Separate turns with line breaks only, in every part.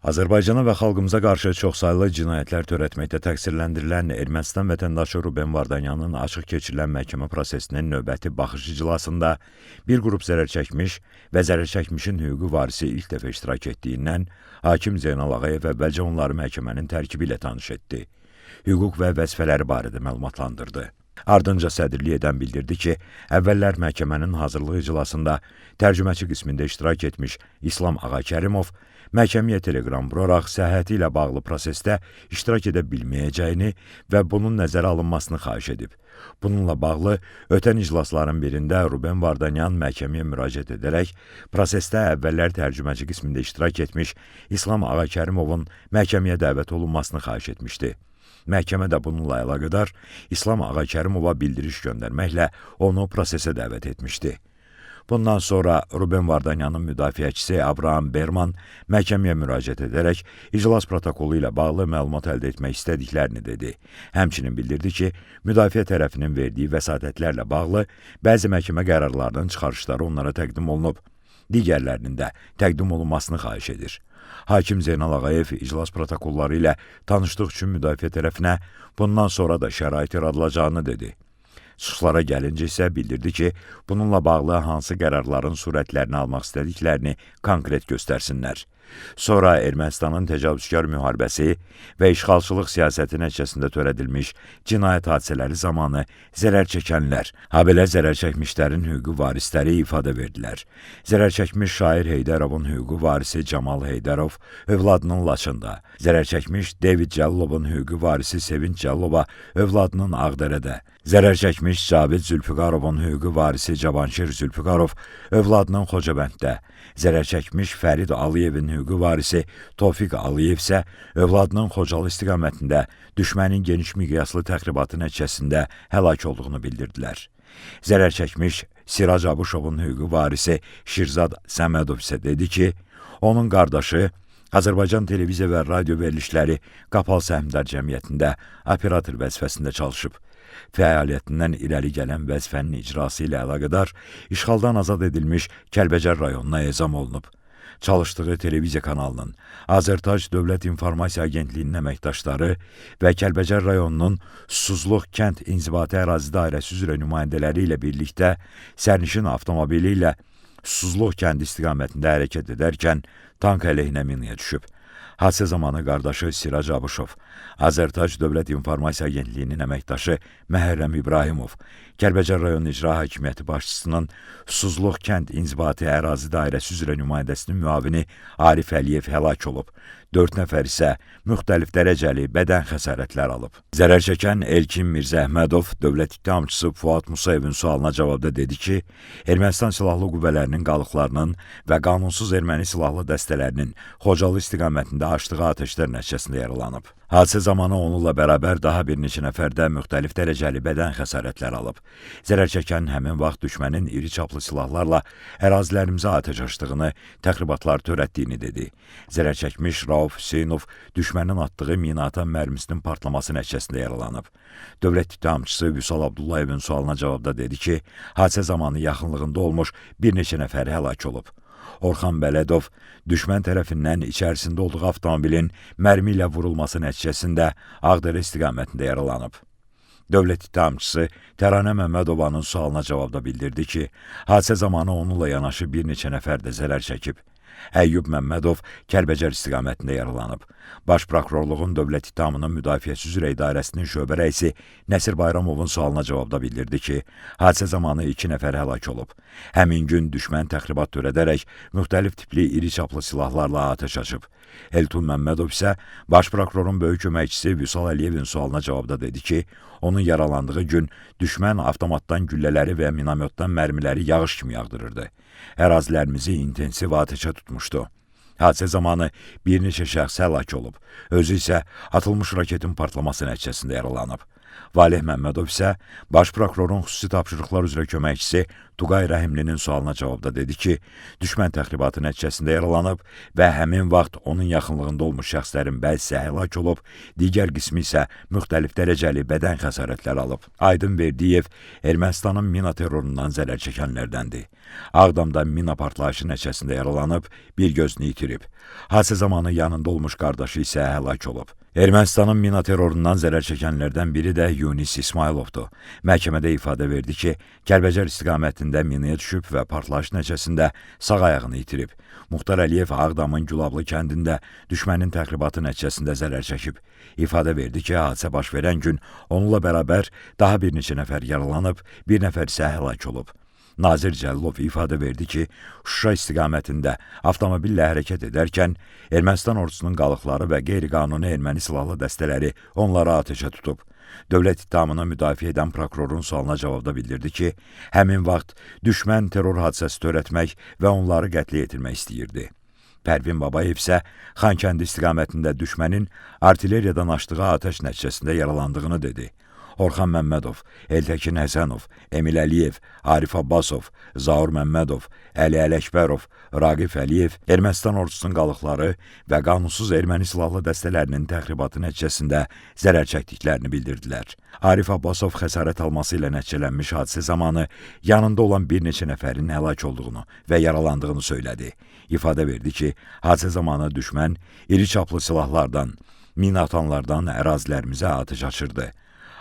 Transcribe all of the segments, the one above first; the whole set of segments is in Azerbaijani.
Azərbaycana və xalqımıza qarşı çoxsaylı cinayətlər törətməkdə təqsirləndirilən Ermənistan vətəndaşı Ruben Vardanyanın açıq keçirilən məhkəmə prosesinin növbəti baxış iclasında bir qrup zərərçəkmiş və zərərçəkmişin hüquqi varisi ilk dəfə iştirak etdiyindən hakim Zeynal Ağayev əvvəlcə onları məhkəmənin tərkibi ilə tanış etdi. Hüquq və vəzifələri barədə məlumatlandırdı. Ardınca sədrlik edən bildirdi ki, əvvəllər məhkəmənin hazırlıq iclasında tərcüməçi qismində iştirak etmiş İslam Ağakərimov məhkəməyə teleqram vuraraq səhhəti ilə bağlı prosesdə iştirak edə bilməyəcəyini və bunun nəzərə alınmasını xahiş edib. Bununla bağlı ötən iclasların birində Ruben Vardanyan məhkəməyə müraciət edərək prosesdə əvvəllər tərcüməçi qismində iştirak etmiş İslam Ağakərimovun məhkəməyə dəvət olunmasını xahiş etmişdi. Məhkəmə də bununla əlaqədar İslam Ağakərimova bildiriş göndərməklə onu prosesə dəvət etmişdi. Bundan sonra Ruben Vardanyanın müdafiəçisi Abraham Berman məhkəməyə müraciət edərək iclas protokolu ilə bağlı məlumat əldə etmək istədiklərini dedi. Həmçinin bildirdi ki, müdafiə tərəfinin verdiyi vəsatətlərlə bağlı bəzi məhkəmə qərarlarının çıxarışları onlara təqdim olunub, digərlərinin də təqdim olunmasını xahiş edir. Hakim Zeynal Ağayev iclas protokolları ilə tanışdıq üçün müdafiə tərəfinə bundan sonra da şərait yaradılacağını dedi. Çıxışlara gəlincə isə bildirdi ki, bununla bağlı hansı qərarların surətlərini almaq istədiklərini konkret göstərsinlər. Sonra Ermənistanın təcavüzkar müharibəsi və işğalçılıq siyasəti nəticəsində törədilmiş cinayət hadisələri zamanı zərər çəkənlər, habelə zərər çəkmişlərin hüquqi varisləri ifadə verdilər. Zərər çəkmiş Şair Heydərovun hüquqi varisi Camal Heydərov övladının Laçında, zərər çəkmiş David Cəllovun hüquqi varisi Sevinç Cəllova övladının Ağdərədə, zərər çəkmiş Cavid Zülfüqarovun hüquqi varisi Cavanşir Zülfüqarov övladının Xocabənddə, zərər çəkmiş Fərid Aliyevin hüquqi varisi Tofiq Aliyev isə övladının Xocalı istiqamətində düşmənin geniş miqyaslı təxribatı nəticəsində həlak olduğunu bildirdilər. Zərər çəkmiş Sirac Abuşovun hüquqi varisi Şirzad Səmədov isə dedi ki, onun qardaşı Azərbaycan televiziya və radio verilişləri Qapalı Səhmdar Cəmiyyətində operator vəzifəsində çalışıb. Fəaliyyətindən irəli gələn vəzifənin icrası ilə əlaqədar işğaldan azad edilmiş Kəlbəcər rayonuna ezam olunub. Çalışdığı televiziya kanalının, Azərtac Dövlət İnformasiya Agentliyinin əməkdaşları və Kəlbəcər rayonunun Susuzluq kənd inzibati ərazi dairəsi üzrə nümayəndələri ilə birlikdə sərnişin avtomobili ilə Susuzluq kənd istiqamətində hərəkət edərkən tank əleyhinə minaya düşüb. Hadisə zamanı qardaşı Sirac Abuşov, Azərtac Dövlət İnformasiya Agentliyinin əməkdaşı Məhərrəm İbrahimov, Kəlbəcər rayon icra hakimiyyəti başçısının Susuzluq kənd inzibati ərazi dairəsi üzrə nümayəndəsinin müavini Arif Əliyev həlak olub. 4 nəfər isə müxtəlif dərəcəli bədən xəsarətlər alıb. Zərər çəkən Elkin Mirzəhmədov dövlət ittihamçısı Fuad Musayevin sualına cavabda dedi ki, Ermənistan silahlı qüvvələrinin qalıqlarının və qanunsuz erməni silahlı dəstələrinin Xocalı istiqamətində açdığı atəşlər nəticəsində yaralanıb. Hadisə zamanı onunla bərabər daha bir neçə nəfər də müxtəlif dərəcəli bədən xəsarətlər alıb. Zərər çəkən həmin vaxt düşmənin iri çaplı silahlarla ərazilərimizə atəş açdığını, təxribatlar törətdiyini dedi. Zərər çəkmiş Rauf Hüseynov düşmənin atdığı minaatan mərmisinin partlaması nəticəsində yaralanıb. Dövlət ittihamçısı Vüsal Abdullayevin sualına cavabda dedi ki, hadisə zamanı yaxınlığında olmuş bir neçə nəfər həlak olub. Orxan Bələdov düşmən tərəfindən içərisində olduğu avtomobilin mərmi ilə vurulması nəticəsində Ağdərə istiqamətində yaralanıb. Dövlət ittihamçısı Təranə Məmmədovanın sualına cavabda bildirdi ki, hadisə zamanı onunla yanaşı bir neçə nəfər də zərər çəkib. Əyyub Məmmədov Kəlbəcər istiqamətində yaralanıb. Baş prokurorluğun dövlət ittihamının müdafiəsi üzrə idarəsinin şöbə rəisi Nəsir Bayramovun sualına cavabda bildirdi ki, hadisə zamanı 2 nəfər həlak olub. Həmin gün düşmən təxribat törədərək müxtəlif tipli iri çaplı silahlarla atəş açıb. Elton Məmmədov isə baş prokurorun böyük köməkçisi Vüsal Əliyevin sualına cavabda dedi ki, onun yaralandığı gün düşmən avtomatdan güllələri və minamyotdan mərmiləri yağış kimi yağdırırdı. Ərazilərimizi intensiv atəşə tutmuşdu. Hadisə zamanı bir neçə şəxs həlak olub. Özü isə atılmış raketin partlaması nəticəsində yaralanıb. Valeh Məmmədov isə Baş prokurorun xüsusi tapşırıqlar üzrə köməkçisi Tuqay Rəhimlinin sualına cavabda dedi ki, düşmən təxribatı nəticəsində yaralanıb və həmin vaxt onun yaxınlığında olmuş şəxslərin bəzisi həlak olub, digər qismi isə müxtəlif dərəcəli bədən xəsarətləri alıb. Aydın Verdiyev Ermənistanın mina terrorundan zərər çəkənlərdəndir. Ağdamda mina partlayışı nəticəsində yaralanıb, bir gözünü itirib. Hadisə zamanı yanında olmuş qardaşı isə həlak olub. Ermənistanın mina terrorundan zərər çəkənlərdən biri də Yunis İsmayılovdur. Məhkəmədə ifadə verdi ki, Kəlbəcər istiqamətində minaya düşüb və partlayış nəticəsində sağ ayağını itirib. Muxtar Əliyev Ağdamın Gülablı kəndində düşmənin təxribatı nəticəsində zərər çəkib. İfadə verdi ki, hadisə baş verən gün onunla bərabər daha bir neçə nəfər yaralanıb, bir nəfər isə həlak olub. Nazir Cəllov ifadə verdi ki, Şuşa istiqamətində avtomobillə hərəkət edərkən Ermənistan ordusunun qalıqları və qeyri-qanuni erməni silahlı dəstələri onları atəşə tutub. Dövlət ittihamını müdafiə edən prokurorun sualına cavabda bildirdi ki, həmin vaxt düşmən terror hadisəsi törətmək və onları qətlə yetirmək istəyirdi. Pərvin Babayev isə Xankəndi istiqamətində düşmənin artilleriyadan açdığı atəş nəticəsində yaralandığını dedi. Orxan Məmmədov, Eltəkin Həsənov, Emil Əliyev, Arif Abbasov, Zaur Məmmədov, Əli Ələkbərov, Raqif Əliyev Ermənistan ordusunun qalıqları və qanunsuz erməni silahlı dəstələrinin təxribatı nəticəsində zərər çəkdiklərini bildirdilər. Arif Abbasov xəsarət alması ilə nəticələnmiş hadisə zamanı yanında olan bir neçə nəfərin həlak olduğunu və yaralandığını söylədi. İfadə verdi ki, hadisə zamanı düşmən iri çaplı silahlardan, mina atanlardan ərazilərimizə atəş açırdı.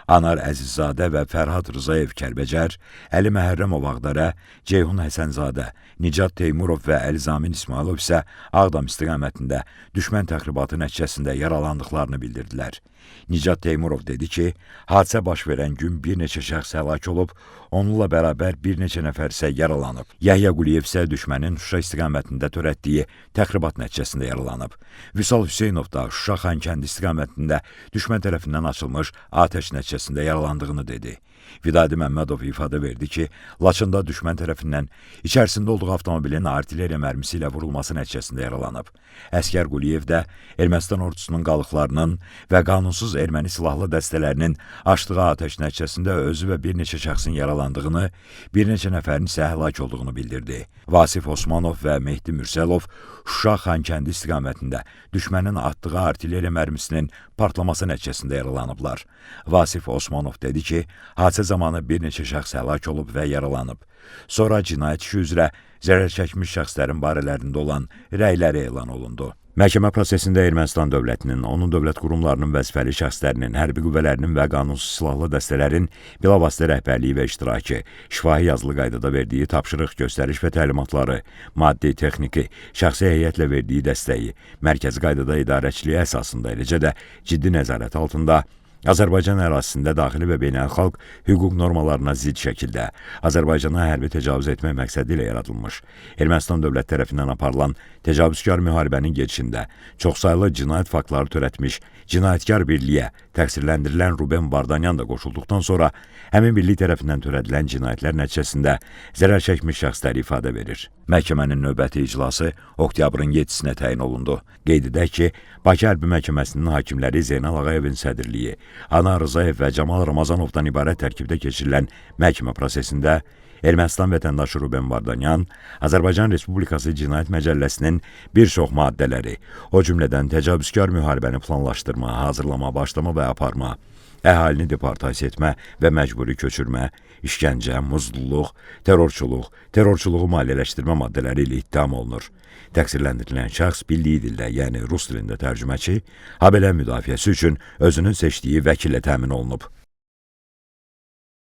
Anar Əzizzadə və Fərhad Rzayev Kəlbəcər, Əli Məhərrəmov Ağdərə, Ceyhun Həsənzadə, Nicat Teymurov və Əli Zamin İsmailov isə Ağdam istiqamətində düşmən təxribatı nəticəsində yaralandıqlarını bildirdilər. Nicat Teymurov dedi ki, hadisə baş verən gün bir neçə şəxs həlak olub, onunla bərabər bir neçə nəfər isə yaralanıb. Yahya Quliyev isə düşmənin Şuşa istiqamətində törətdiyi təxribat nəticəsində yaralanıb. Vüsal Hüseynov da Şuşa Xankəndi istiqamətində düşmən tərəfindən açılmış atəş nəticəsində yaralandığını dedi. Vidadi Məmmədov ifadə verdi ki, Laçında düşmən tərəfindən içərisində olduğu avtomobilin artilleriya mərmisi ilə vurulması nəticəsində yaralanıb. Əskər Quliyev də Ermənistan ordusunun qalıqlarının və qanunsuz erməni silahlı dəstələrinin açdığı atəş nəticəsində özü və bir neçə şəxsin yaralandığını, bir neçə nəfərin isə həlak olduğunu bildirdi. Vasif Osmanov və Mehdi Mürsəlov Şuşa Xankəndi istiqamətində düşmənin atdığı artilleriya mərmisinin partlaması nəticəsində yaralanıblar. Vasif Osmanov dedi ki, hadisə zamanı bir neçə şəxs həlak olub və yaralanıb. Sonra cinayət işi üzrə zərər çəkmiş şəxslərin barələrində olan rəyləri elan olundu. Məhkəmə prosesində Ermənistan dövlətinin, onun dövlət qurumlarının vəzifəli şəxslərinin, hərbi qüvvələrinin və qanunsuz silahlı dəstələrin bilavasitə rəhbərliyi və iştirakı, şifahi yazılı qaydada verdiyi tapşırıq, göstəriş və təlimatları, maddi, texniki, şəxsi heyətlə verdiyi dəstəyi, mərkəzi qaydada idarəçiliyi əsasında, eləcə də ciddi nəzarət altında Azərbaycan ərazisində daxili və beynəlxalq hüquq normalarına zidd şəkildə Azərbaycana hərbi təcavüz etmək məqsədi ilə yaradılmış, Ermənistan dövlət tərəfindən aparılan təcavüzkar müharibənin gedişində çoxsaylı cinayət faktları törətmiş cinayətkar birliyə təqsirləndirilən Ruben Vardanyan da qoşulduqdan sonra həmin birlik tərəfindən törədilən cinayətlər nəticəsində zərər çəkmiş şəxslər ifadə verir. Məhkəmənin növbəti iclası oktyabrın 7-sinə təyin olundu. Qeyd edək ki, Bakı Hərbi Məhkəməsinin hakimləri Zeynal Ağayevin sədrliyi, Anar Rzayev və Camal Ramazanovdan ibarət tərkibdə keçirilən məhkəmə prosesində Ermənistan vətəndaşı Ruben Vardanyan Azərbaycan Respublikası Cinayət Məcəlləsinin bir çox maddələri, o cümlədən təcavüzkar müharibəni planlaşdırma, hazırlama, başlama və aparma, əhalini deportasiya etmə və məcburi köçürmə, işgəncə, muzdulluq, terrorçuluğu maliyyələşdirmə maddələri ilə ittiham olunur. Təqsirləndirilən şəxs bildiyi dildə, yəni rus dilində tərcüməçi, habelə müdafiəsi üçün özünün seçdiyi vəkillə təmin olunub.